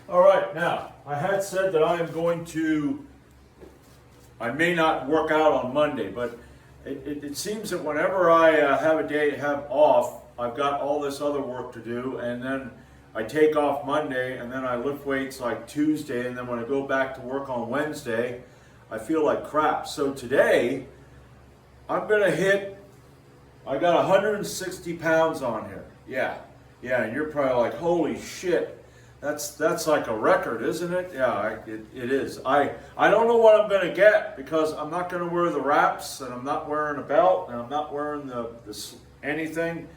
All right, now, I had said that I may not work out on Monday, but it seems that whenever I have off, I've got all this other work to do, and then I take off Monday, and then I lift weights like Tuesday, and then when I go back to work on Wednesday, I feel like crap. So today, I got 160 pounds on here. Yeah, and you're probably like, holy shit. That's like a record, isn't it? Yeah, it is. I don't know what I'm going to get because I'm not going to wear the wraps, and I'm not wearing a belt, and I'm not wearing anything.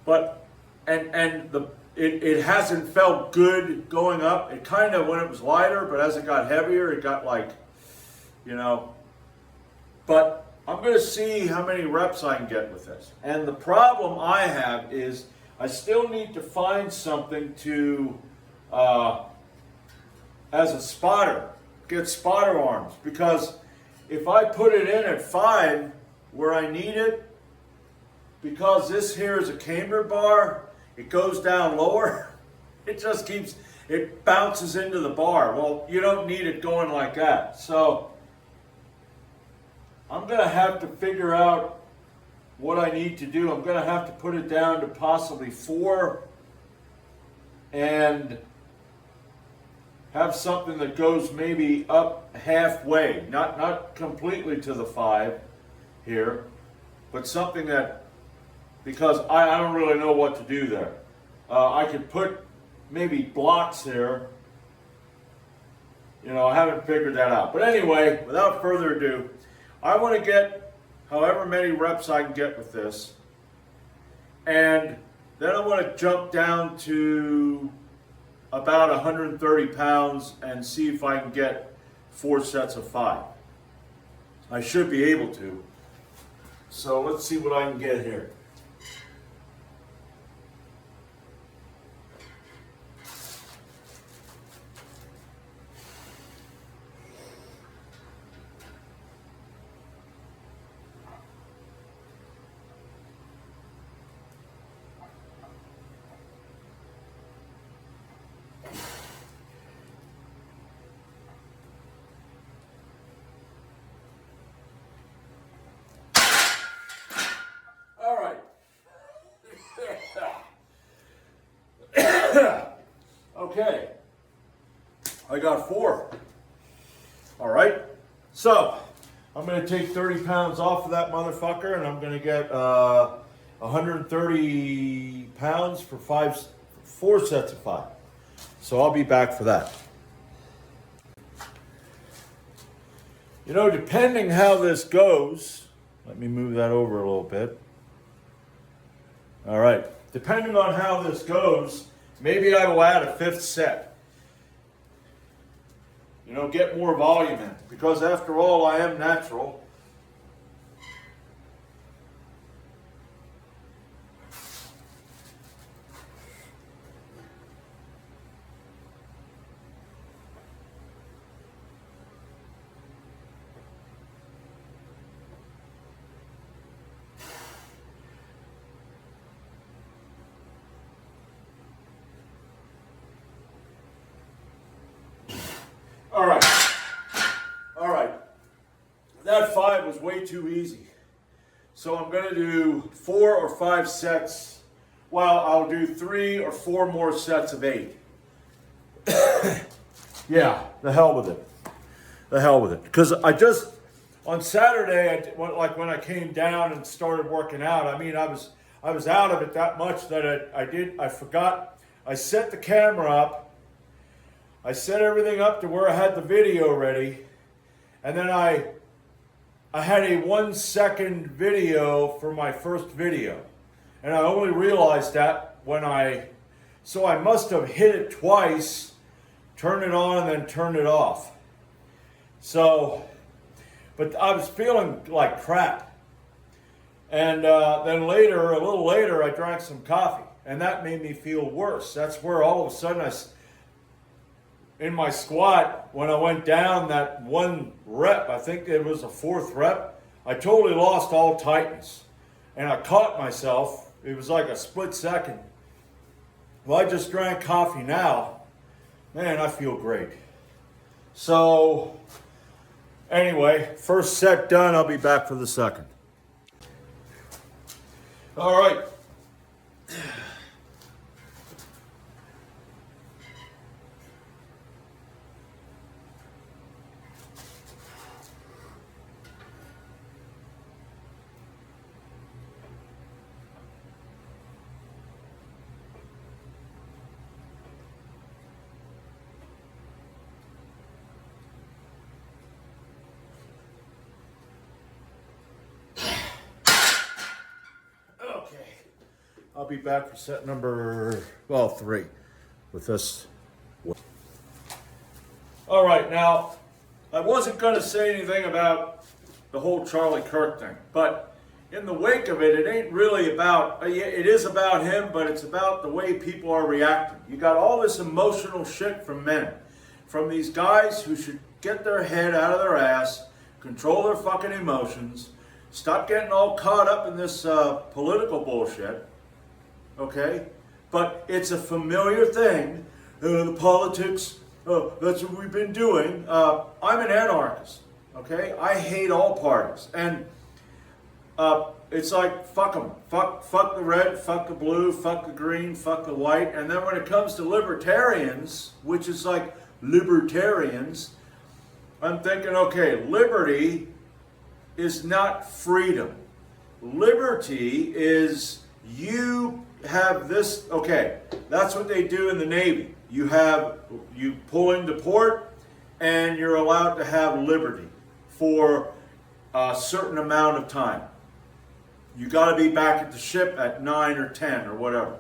But it hasn't felt good going up. It kind of when it was lighter, but as it got heavier, it got like, But I'm going to see how many reps I can get with this. And the problem I have is I still need to find something to, as a spotter, get spotter arms. Because if I put it in at 5 where I need it, because this here is a camber bar, it goes down lower. It bounces into the bar. Well, you don't need it going like that. So I'm going to have to figure out what I need to do. I'm going to have to put it down to possibly 4 and have something that goes maybe up halfway, not completely to the 5 here, but something that, because I don't really know what to do there. I could put maybe blocks there. I haven't figured that out. But anyway, without further ado, I want to get however many reps I can get with this. And then I want to jump down to about 130 pounds and see if I can get 4 sets of 5. I should be able to. So let's see what I can get here. Okay, I got 4. All right, so I'm going to take 30 pounds off of that motherfucker, and I'm going to get 130 pounds for 4 sets of 5. So I'll be back for that. Depending how this goes, let me move that over a little bit. All right, depending on how this goes, maybe I will add a 5th set. Get more volume in. Because after all, I am natural. All right. That 5 was way too easy. So I'm going to do 4 or 5 sets. Well, I'll do 3 or 4 more sets of 8. Yeah, the hell with it. The hell with it. Because on Saturday, when I came down and started working out, I was out of it that much that I forgot. I set the camera up. I set everything up to where I had the video ready, and then I had a 1-second video for my first video, and I only realized that so I must have hit it twice, turned it on, and then turned it off. So, but I was feeling like crap, and then a little later, I drank some coffee, and that made me feel worse. That's where all of a sudden in my squat, when I went down that 1 rep, I think it was the 4th rep, I totally lost all tightness. And I caught myself. It was like a split second. Well, I just drank coffee now. Man, I feel great. So, anyway, first set done. I'll be back for the second. All right. Okay. I'll be back for set number, 3 with this. All right, now, I wasn't going to say anything about the whole Charlie Kirk thing, but in the wake of it, it ain't really about, it is about him, but it's about the way people are reacting. You got all this emotional shit from men, from these guys who should get their head out of their ass, control their fucking emotions, stop getting all caught up in this political bullshit, okay? But it's a familiar thing, the politics, that's what we've been doing. I'm an anarchist, okay? I hate all parties, and it's like, fuck them. Fuck the red, fuck the blue, fuck the green, fuck the white. And then when it comes to libertarians, which is like libertarians, I'm thinking, okay, liberty is not freedom. Liberty is you have this, okay, that's what they do in the Navy. You pull into port and you're allowed to have liberty for a certain amount of time. You got to be back at the ship at 9 or 10 or whatever.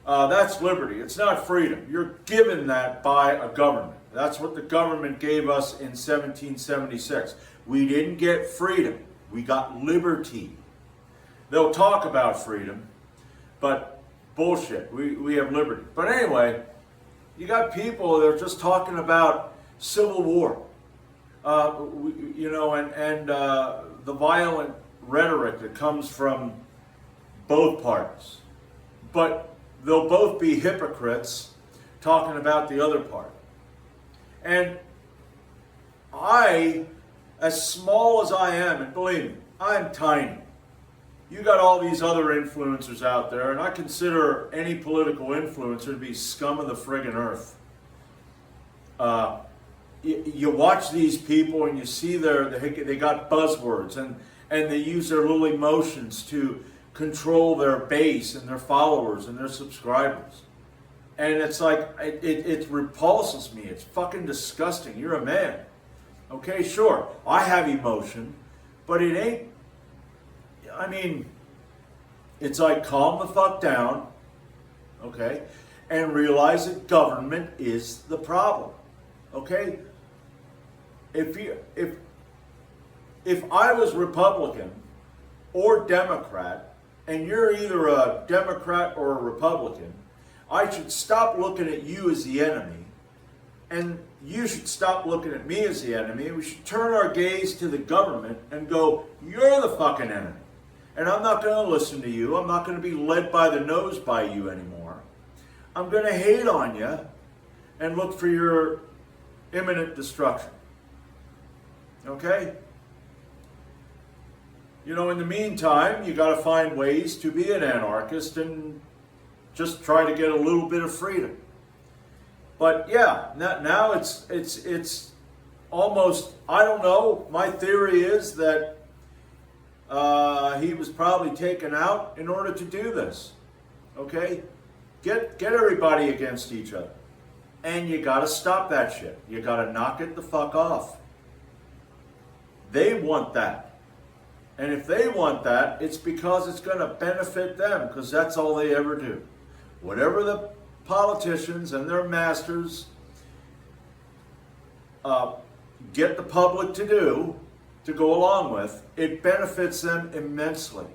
That's liberty. It's not freedom. You're given that by a government. That's what the government gave us in 1776. We didn't get freedom. We got liberty. They'll talk about freedom, but bullshit. We have liberty. But anyway, you got people that are just talking about civil war, and the violent rhetoric that comes from both parties. But they'll both be hypocrites talking about the other party. And I, as small as I am, and believe me, I'm tiny. You got all these other influencers out there, and I consider any political influencer to be scum of the friggin' earth. You watch these people and you see they got buzzwords, and they use their little emotions to control their base and their followers and their subscribers. And it's like, it repulses me. It's fucking disgusting. You're a man. Okay, sure, I have emotion, but it ain't, I mean, it's like calm the fuck down, okay, and realize that government is the problem, okay? If I was Republican or Democrat, and you're either a Democrat or a Republican, I should stop looking at you as the enemy, and you should stop looking at me as the enemy, and we should turn our gaze to the government and go, you're the fucking enemy. And I'm not going to listen to you. I'm not going to be led by the nose by you anymore. I'm going to hate on you and look for your imminent destruction. Okay? You know, in the meantime, you got to find ways to be an anarchist and just try to get a little bit of freedom. But yeah, now it's almost, I don't know, my theory is that he was probably taken out in order to do this. Okay? Get everybody against each other. And you got to stop that shit. You got to knock it the fuck off. They want that. And if they want that, it's because it's going to benefit them, because that's all they ever do. Whatever the politicians and their masters get the public to do, to go along with, it benefits them immensely.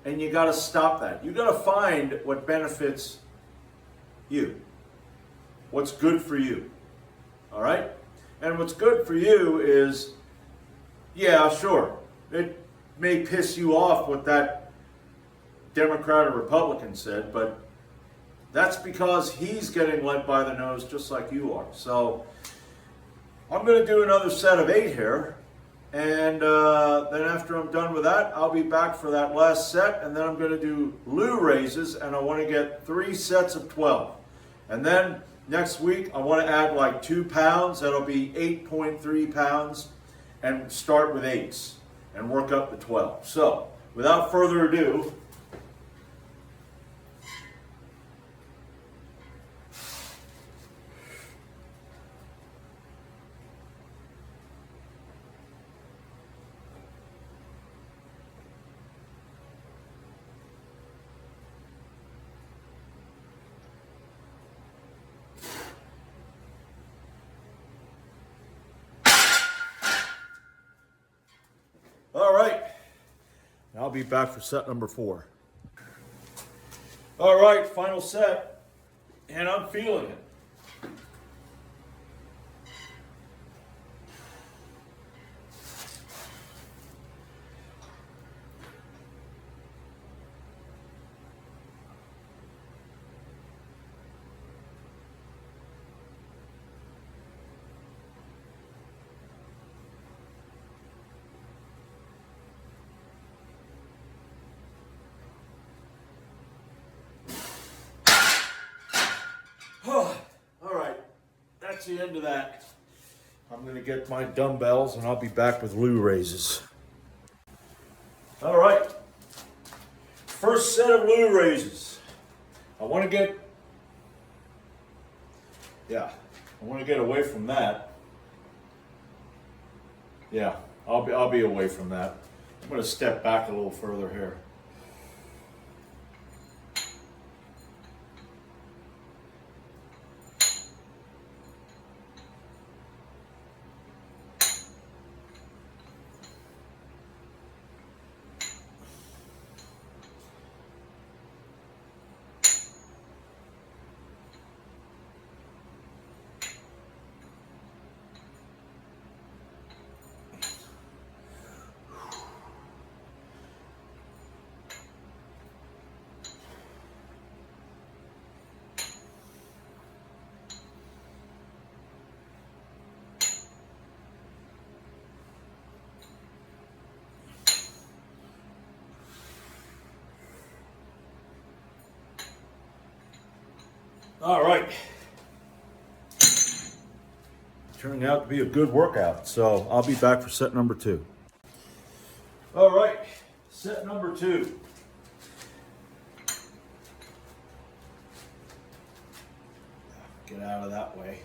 And you got to stop that. You got to find what benefits you. What's good for you. All right? And what's good for you is, yeah, sure, it may piss you off what that Democrat or Republican said, but that's because he's getting led by the nose just like you are. So I'm going to do another set of 8 here. And then after I'm done with that, I'll be back for that last set. And then I'm going to do Liu Raises, and I want to get 3 sets of 12. And then next week, I want to add like 2 pounds. That'll be 8.3 pounds. And start with 8s and work up to 12. So without further ado, all right, I'll be back for set number 4. All right, final set, and I'm feeling it. All right, that's the end of that. I'm going to get my dumbbells and I'll be back with Liu Raises. All right, first set of Liu Raises. I want to get away from that. Yeah, I'll be away from that. I'm going to step back a little further here. All right. Turning out to be a good workout, so I'll be back for set number 2. All right, set number 2. Get out of that way.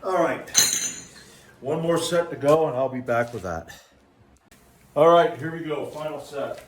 All right, one more set to go and I'll be back with that. All right, here we go, final set.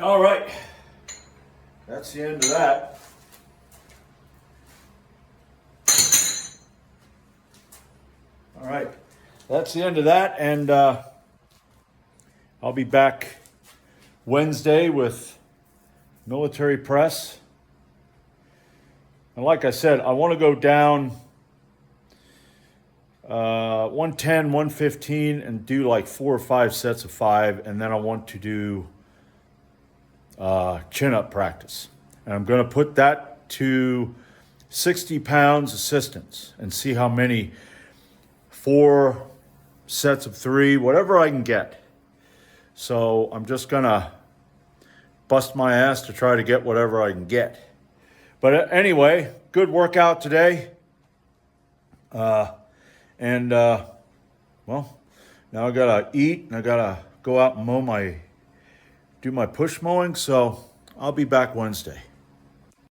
All right, that's the end of that. that's the end of that. And I'll be back Wednesday with military press. And like I said, I want to go down 110, 115 and do like 4 or 5 sets of 5. And then I want to do chin-up practice. And I'm going to put that to 60 pounds assistance and see how many 4 sets of 3, whatever I can get. So I'm just going to bust my ass to try to get whatever I can get. But anyway, good workout today. Well, now I got to eat and I got to go out and do my push mowing. So I'll be back Wednesday.